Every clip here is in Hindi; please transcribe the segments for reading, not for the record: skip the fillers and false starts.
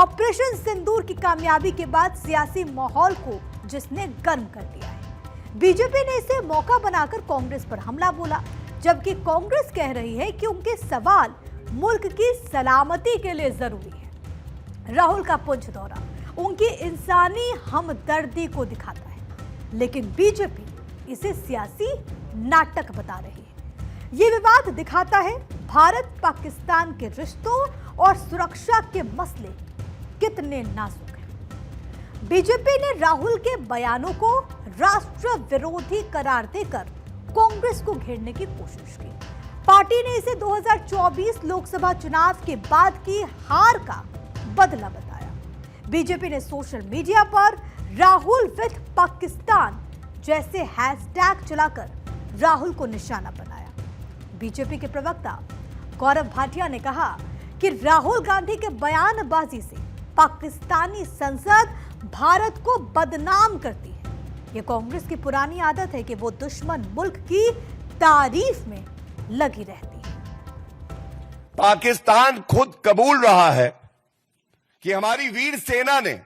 ऑपरेशन सिंदूर की कामयाबी के बाद सियासी माहौल को जिसने गर्म कर दिया है। बीजेपी ने इसे मौका बनाकर कांग्रेस पर हमला बोला, जबकि कांग्रेस कह रही है कि उनके सवाल मुल्क की सलामती के लिए जरूरी है। राहुल का पुंछ दौरा उनकी इंसानी हमदर्दी को दिखाता है, लेकिन बीजेपी इसे सियासी नाटक बता रही है। ये विवाद दिखाता है भारत पाकिस्तान के रिश्तों और सुरक्षा के मसले कितने नाजुक हैं। बीजेपी ने राहुल के बयानों को राष्ट्र विरोधी करार देकर कांग्रेस को घेरने की कोशिश की। पार्टी ने इसे 2024 लोकसभा चुनाव के बाद की हार का बदला बताया। बीजेपी ने सोशल मीडिया पर राहुल विद पाकिस्तान जैसे हैशटैग चलाकर राहुल को निशाना बनाया। बीजेपी के प्रवक्ता गौरव भाटिया ने कहा कि राहुल गांधी के बयानबाजी से पाकिस्तानी संसद भारत को बदनाम करती है। यह कांग्रेस की पुरानी आदत है कि वो दुश्मन मुल्क की तारीफ में लगी रहती है। पाकिस्तान खुद कबूल रहा है कि हमारी वीर सेना ने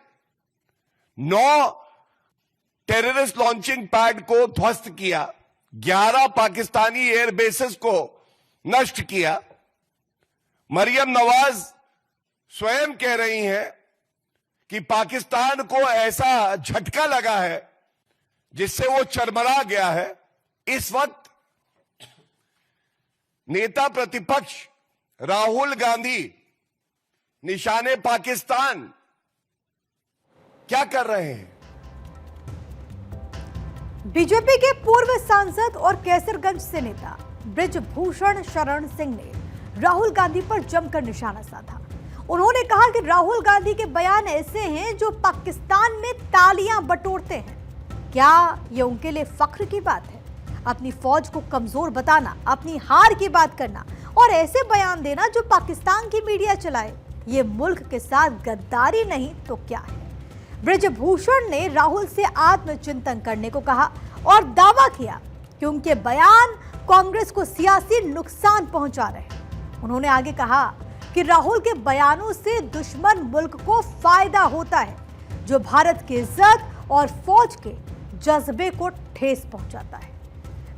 9 टेररिस्ट लॉन्चिंग पैड को ध्वस्त किया, 11 पाकिस्तानी एयरबेसेस को नष्ट किया। मरियम नवाज स्वयं कह रही हैं कि पाकिस्तान को ऐसा झटका लगा है जिससे वो चरमरा गया है। इस वक्त नेता प्रतिपक्ष राहुल गांधी निशाने पाकिस्तान क्या कर रहे हैं? बीजेपी के पूर्व सांसद और कैसरगंज से नेता ब्रिजभूषण शरण सिंह ने राहुल गांधी पर जमकर निशाना साधा। उन्होंने कहा कि राहुल गांधी के बयान ऐसे हैं जो पाकिस्तान में तालियां बटोरते हैं। क्या ये उनके लिए फख्र की बात है? अपनी फौज को कमजोर बताना, अपनी हार की बात करना और ऐसे बयान देना जो पाकिस्तान की मीडिया चलाए, ये मुल्क के साथ गद्दारी नहीं तो क्या है? ब्रिजभूषण ने राहुल से आत्मचिंतन करने को कहा और दावा किया कि उनके बयान कांग्रेस को सियासी नुकसान पहुंचा रहे हैं। उन्होंने आगे कहा कि राहुल के बयानों से दुश्मन मुल्क को फायदा होता है, जो भारत की इज्जत और फौज के जज्बे को ठेस पहुंचाता है।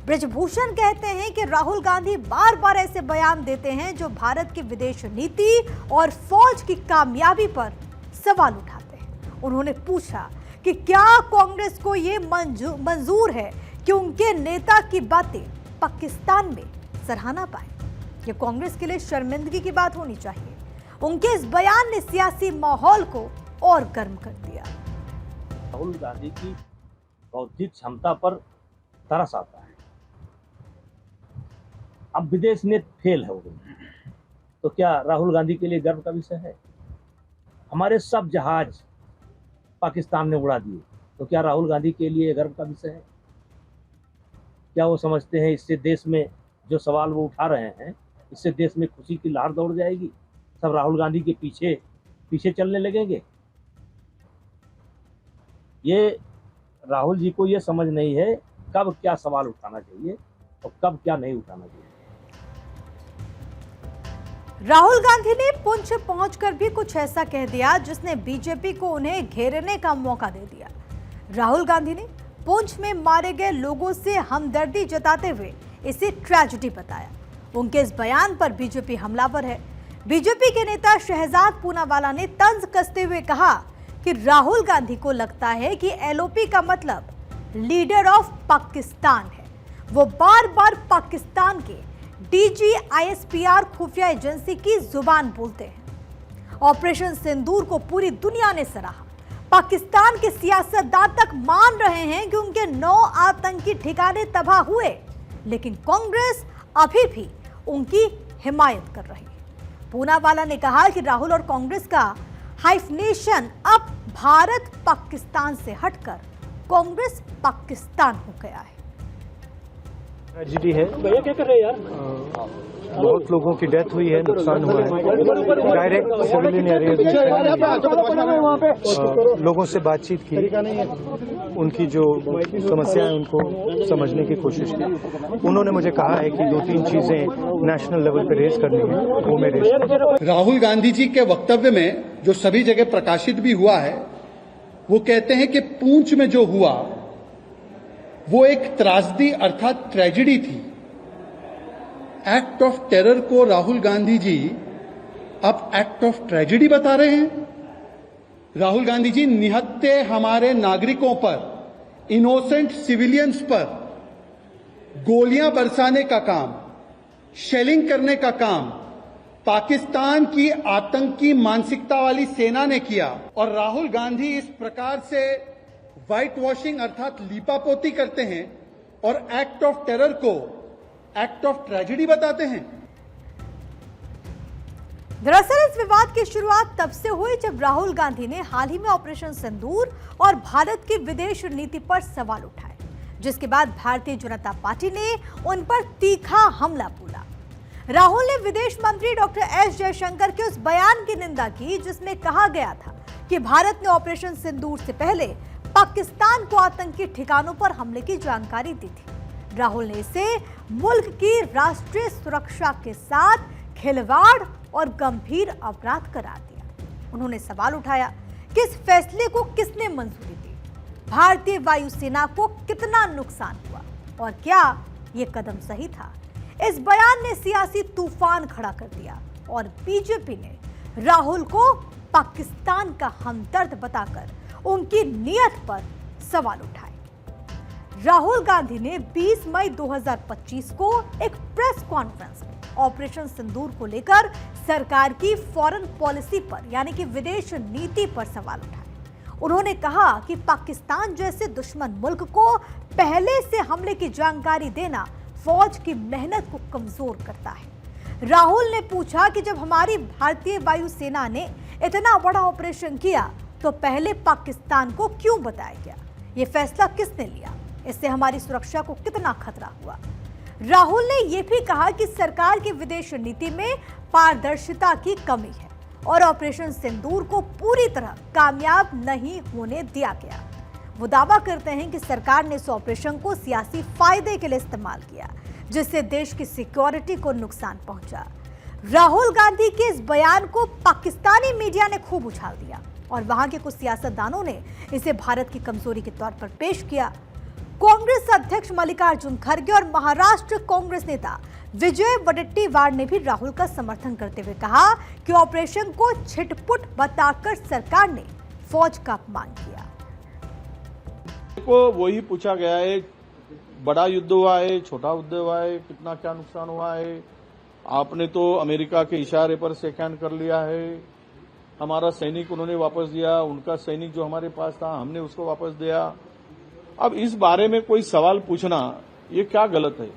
ब्रिजभूषण कहते हैं कि राहुल गांधी बार बार ऐसे बयान देते हैं जो भारत की विदेश नीति और फौज की कामयाबी पर सवाल उठाते हैं। उन्होंने पूछा कि क्या कांग्रेस को यह मंजूर है कि उनके नेता की बातें पाकिस्तान में सराहना पाए? ये कांग्रेस के लिए शर्मिंदगी की बात होनी चाहिए। उनके इस बयान ने सियासी माहौल को और गर्म कर दिया। राहुल गांधी की बौद्धिक क्षमता पर तरस आता है। अब विदेश नीति फेल हो गई तो क्या राहुल गांधी के लिए गर्व का विषय है? हमारे सब जहाज पाकिस्तान ने उड़ा दिए तो क्या राहुल गांधी के लिए गर्व का विषय है? क्या वो समझते हैं इससे देश में जो सवाल वो उठा रहे हैं, इससे देश में खुशी की लहर दौड़ जाएगी, सब राहुल गांधी के पीछे चलने लगेंगे? ये राहुल जी को ये समझ नहीं है कब क्या सवाल उठाना चाहिए और कब क्या नहीं उठाना चाहिए। राहुल गांधी ने पुंछ पहुंचकर भी कुछ ऐसा कह दिया जिसने बीजेपी को उन्हें घेरने का मौका दे दिया। राहुल गांधी ने पुंछ में मारे गए लोगों से हमदर्दी जताते हुए इसे ट्रेजेडी बताया। उनके इस बयान पर बीजेपी हमलावर है। बीजेपी के नेता शहजाद पूनावाला ने तंज कसते हुए कहा कि राहुल गांधी को लगता है कि एलओपी का मतलब लीडर ऑफ पाकिस्तान है। वो बार बार पाकिस्तान के DGISPR खुफिया एजेंसी की जुबान बोलते हैं। ऑपरेशन सिंदूर को पूरी दुनिया ने सराहा। पाकिस्तान के सियासतदान तक मान रहे हैं कि उनके 9 आतंकी ठिकाने तबाह हुए, लेकिन कांग्रेस अभी भी उनकी हिमायत कर रही है। पूनावाला ने कहा कि राहुल और कांग्रेस का हाइफनेशन अब भारत पाकिस्तान से हटकर कांग्रेस पाकिस्तान हो गया है। ट्रेजेडी है। भैया क्या कर रहे हैं यार? बहुत लोगों की डेथ हुई है, नुकसान हुआ है। डायरेक्ट सिविलियन एरिया लोगों से बातचीत की, उनकी जो समस्याएं उनको समझने की कोशिश की। उन्होंने मुझे कहा है कि 2-3 चीजें नेशनल लेवल पे रेज करनी है, वो मैं रेज। राहुल गांधी जी के वक्तव्य में जो सभी जगह प्रकाशित भी हुआ है, वो कहते हैं कि पूंछ में जो हुआ वो एक त्रासदी अर्थात ट्रेजेडी थी। एक्ट ऑफ टेरर को राहुल गांधी जी अब एक्ट ऑफ ट्रेजेडी बता रहे हैं। राहुल गांधी जी निहत्थे हमारे नागरिकों पर, इनोसेंट सिविलियंस पर गोलियां बरसाने का काम, शेलिंग करने का काम पाकिस्तान की आतंकी मानसिकता वाली सेना ने किया। और राहुल गांधी इस प्रकार से व्हाइट वॉशिंग अर्थात लीपापोती करते हैं और एक्ट ऑफ टेरर को एक्ट ऑफ ट्रेजेडी बताते हैं। दरअसल इस विवाद की शुरुआत तब से हुई जब राहुल गांधी ने हाल ही में ऑपरेशन सिंदूर और भारत की विदेश नीति पर सवाल उठाए, जिसके बाद भारतीय जनता पार्टी ने उन पर तीखा हमला बोला। राहुल ने विदेश मंत्री डॉक्टर एस जयशंकर के उस बयान की निंदा की जिसमें कहा गया था कि भारत ने ऑपरेशन सिंदूर से पहले पाकिस्तान को आतंकी ठिकानों पर हमले की जानकारी दी थी। राहुल ने इसे मुल्क की राष्ट्रीय सुरक्षा के साथ खिलवाड़ और गंभीर अपराध करार दिया। उन्होंने सवाल उठाया कि इस फैसले को किसने मंजूरी दी, भारतीय वायुसेना को कितना नुकसान हुआ और क्या ये कदम सही था। इस बयान ने सियासी तूफान खड़ा कर दिया और बीजेपी ने राहुल को पाकिस्तान का हमदर्द बताकर उनकी नीयत पर सवाल उठाए। राहुल गांधी ने 20 मई 2025 को एक प्रेस कॉन्फ्रेंस में ऑपरेशन सिंदूर को लेकर सरकार की फॉरेन पॉलिसी पर यानी कि विदेश नीति पर सवाल उठाए। उन्होंने कहा कि पाकिस्तान जैसे दुश्मन मुल्क को पहले से हमले की जानकारी देना फौज की मेहनत को कमजोर करता है। राहुल ने पूछा कि जब हमारी भारतीय वायुसेना ने इतना बड़ा ऑपरेशन किया तो पहले पाकिस्तान को क्यों बताया गया, ये फैसला किसने लिया, इससे हमारी सुरक्षा को कितना खतरा हुआ। राहुल ने यह भी कहा कि सरकार की विदेश नीति में पारदर्शिता की कमी है और ऑपरेशन सिंदूर को पूरी तरह कामयाब नहीं होने दिया गया। वो दावा करते हैं कि सरकार ने इस ऑपरेशन को सियासी फायदे के लिए इस्तेमाल किया, जिससे देश की सिक्योरिटी को नुकसान पहुंचा। राहुल गांधी के इस बयान को पाकिस्तानी मीडिया ने खूब उछाल दिया और वहां के कुछ सियासतदानों ने इसे भारत की कमजोरी के तौर पर पेश किया। कांग्रेस अध्यक्ष मल्लिकार्जुन खड़गे और महाराष्ट्र कांग्रेस नेता विजय वडेट्टीवार ने भी राहुल का समर्थन करते हुए कहा कि ऑपरेशन को छिटपुट बताकर सरकार ने फौज का अपमान किया। को वही पूछा गया है, बड़ा युद्ध हुआ है, छोटा युद्ध हुआ है, कितना क्या नुकसान हुआ है। आपने तो अमेरिका के इशारे पर सेकंड कर लिया है, हमारा सैनिक उन्होंने वापस दिया, उनका सैनिक जो हमारे पास था हमने उसको वापस दिया। अब इस बारे में कोई सवाल पूछना ये क्या गलत है।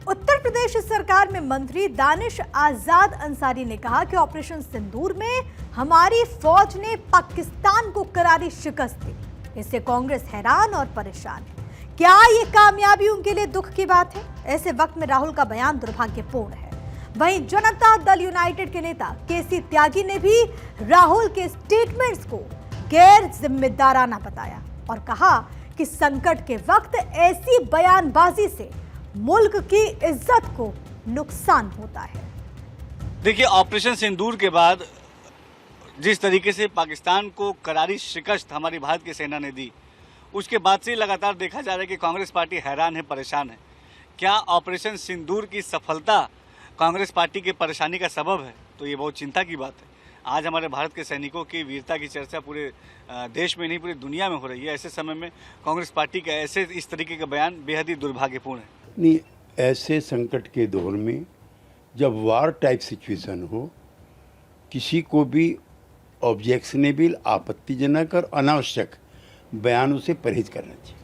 उत्तर प्रदेश सरकार में मंत्री दानिश आजाद अंसारी ने कहा कि ऑपरेशन सिंदूर में हमारी फौज ने पाकिस्तान को करारी शिकस्त दी। इससे कांग्रेस हैरान और परेशान है। क्या ये कामयाबी उनके लिए दुख की बात है? ऐसे वक्त में राहुल का बयान दुर्भाग्यपूर्ण है। वहीं जनता दल यूनाइटेड के नेता केसी त्यागी ने भी राहुल के स्टेटमेंट्स को गैर जिम्मेदाराना बताया और कहा कि संकट के वक्त ऐसी बयानबाजी से मुल्क की इज्जत को नुकसान होता है। देखिए, ऑपरेशन सिंदूर के बाद जिस तरीके से पाकिस्तान को करारी शिकस्त हमारी भारत की सेना ने दी, उसके बाद से लगातार देखा जा रहा है कि कांग्रेस पार्टी हैरान है, परेशान है। क्या ऑपरेशन सिंदूर की सफलता कांग्रेस पार्टी की परेशानी का सबब है? तो ये बहुत चिंता की बात है। आज हमारे भारत के सैनिकों की वीरता की चर्चा पूरे देश में नहीं पूरी दुनिया में हो रही है। ऐसे समय में कांग्रेस पार्टी का ऐसे इस तरीके का बयान बेहद ही दुर्भाग्यपूर्ण है। नहीं, ऐसे संकट के दौर में जब वार टाइप सिचुएशन हो, किसी को भी ऑब्जेक्शनेबल, आपत्तिजनक और अनावश्यक बयानों से परहेज करना चाहिए।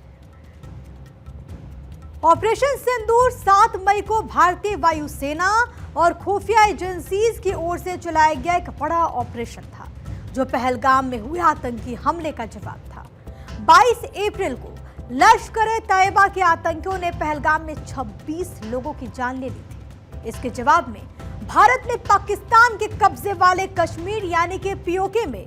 ऑपरेशन सिंदूर 7 मई को भारतीय वायुसेना और खुफिया एजेंसीज की ओर से चलाया गया एक बड़ा ऑपरेशन था, जो पहलगाम में हुए आतंकी हमले का जवाब था। 22 अप्रैल को लश्कर-ए-तैयबा के आतंकियों ने पहलगाम में 26 लोगों की जान ले ली थी। इसके जवाब में भारत ने पाकिस्तान के कब्जे वाले कश्मीर यानी कि पीओके में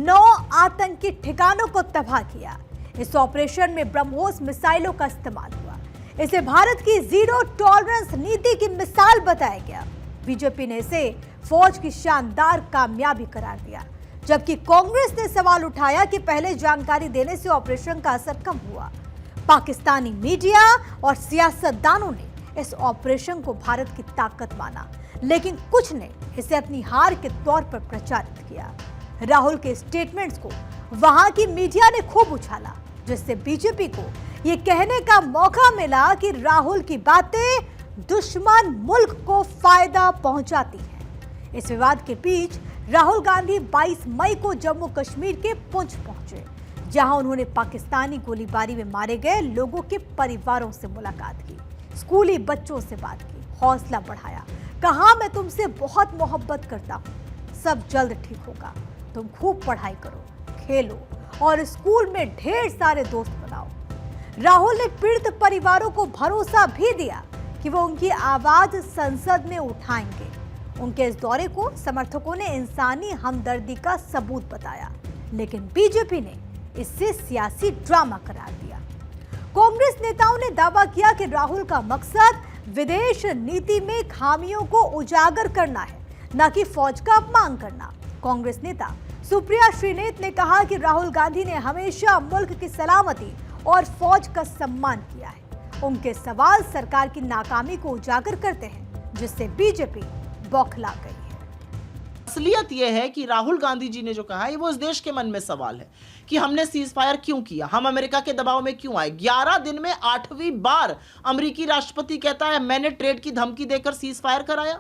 9 आतंकी ठिकानों को तबाह किया। इस ऑपरेशन में ब्रह्मोस मिसाइलों का इस्तेमाल हुआ। इसे भारत की जीरो टॉलरेंस नीति की मिसाल बताया गया। बीजेपी ने इसे फौज की शानदार कामयाबी करार दिया, जबकि कांग्रेस ने सवाल उठाया कि पहले जानकारी देने से ऑपरेशन का असर कम हुआ। पाकिस्तानी मीडिया और सियासतदानों ने इस ऑपरेशन को भारत की ताकत माना, लेकिन कुछ ने इसे अपनी हार के तौर पर प्रचारित किया। राहुल के स्टेटमेंट्स को वहां की मीडिया ने खूब उछाला, जिससे बीजेपी को यह कहने का मौका मिला कि राहुल की बातें दुश्मन मुल्क को फायदा पहुंचाती हैं। इस विवाद के बीच राहुल गांधी 22 मई को जम्मू कश्मीर के पुंछ पहुंचे, जहां उन्होंने पाकिस्तानी गोलीबारी में मारे गए लोगों के परिवारों से मुलाकात की, स्कूली बच्चों से बात की, हौसला बढ़ाया, कहा मैं तुमसे बहुत मोहब्बत करता हूं, सब जल्द ठीक होगा, तुम खूब पढ़ाई करो, खेलो और स्कूल में ढेर सारे दोस्त बनाओ। राहुल ने पीड़ित परिवारों को भरोसा भी दिया कि वो उनकी आवाज संसद में उठाएंगे। उनके इस दौरे को समर्थकों ने इंसानी हमदर्दी का सबूत बताया, लेकिन बीजेपी ने इससे सियासी ड्रामा करार दिया। कांग्रेस नेताओं ने दावा किया कि राहुल का मकसद विदेश नीति में खामियों को उजागर करना है, न कि फौज का अपमान करना। कांग्रेस नेता सुप्रिया श्रीनेत ने कहा कि राहुल गांधी ने हमेशा मुल्क की सलामती और फौज का सम्मान किया है। उनके सवाल सरकार की नाकामी को उजागर करते हैं, जिससे बीजेपी बौखला गई है। असलियत यह है कि राहुल गांधी जी ने जो कहा है वो इस देश के मन में सवाल है कि हमने सीज फायर क्यों किया, हम अमेरिका के दबाव में क्यों आए। 11 दिन में 8वीं बार अमेरिकी राष्ट्रपति कहता है मैंने ट्रेड की धमकी देकर सीज फायर कराया।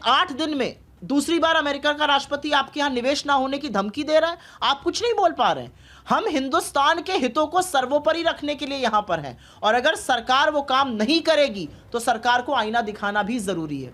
8 दिन में दूसरी बार अमेरिका का राष्ट्रपति आपके यहां निवेश ना होने की धमकी दे रहा है। आप कुछ नहीं बोल पा रहे हैं। हम हिंदुस्तान के हितों को सर्वोपरि रखने के लिए यहां पर हैं, और अगर सरकार वो काम नहीं करेगी तो सरकार को आईना दिखाना भी जरूरी है।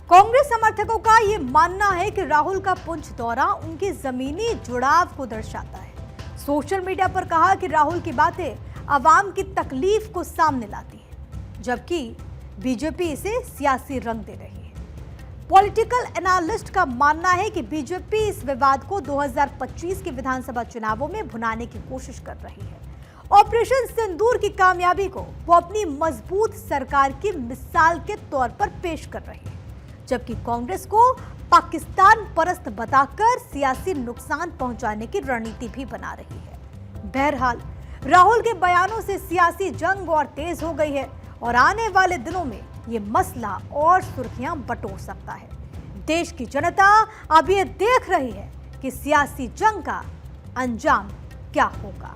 कांग्रेस समर्थकों का यह मानना है कि राहुल का पुंछ दौरा उनके जमीनी जुड़ाव को दर्शाता है। सोशल मीडिया पर कहा कि राहुल की बातें आवाम की तकलीफ को सामने लाती हैं, जबकि बीजेपी इसे सियासी रंग दे रही है। पॉलिटिकल एनालिस्ट का मानना है कि बीजेपी इस विवाद को 2025 के विधानसभा चुनावों में भुनाने की कोशिश कर रही है। ऑपरेशन सिंदूर की कामयाबी को वो अपनी मजबूत सरकार की मिसाल के तौर पर पेश कर रही है, जबकि कांग्रेस को पाकिस्तान परस्त बताकर सियासी नुकसान पहुंचाने की रणनीति भी बना रही है। बहरहाल राहुल के बयानों से सियासी जंग और तेज हो गई है, और आने वाले दिनों में ये मसला और सुर्खियां बटोर सकता है। देश की जनता अब ये देख रही है कि सियासी जंग का अंजाम क्या होगा।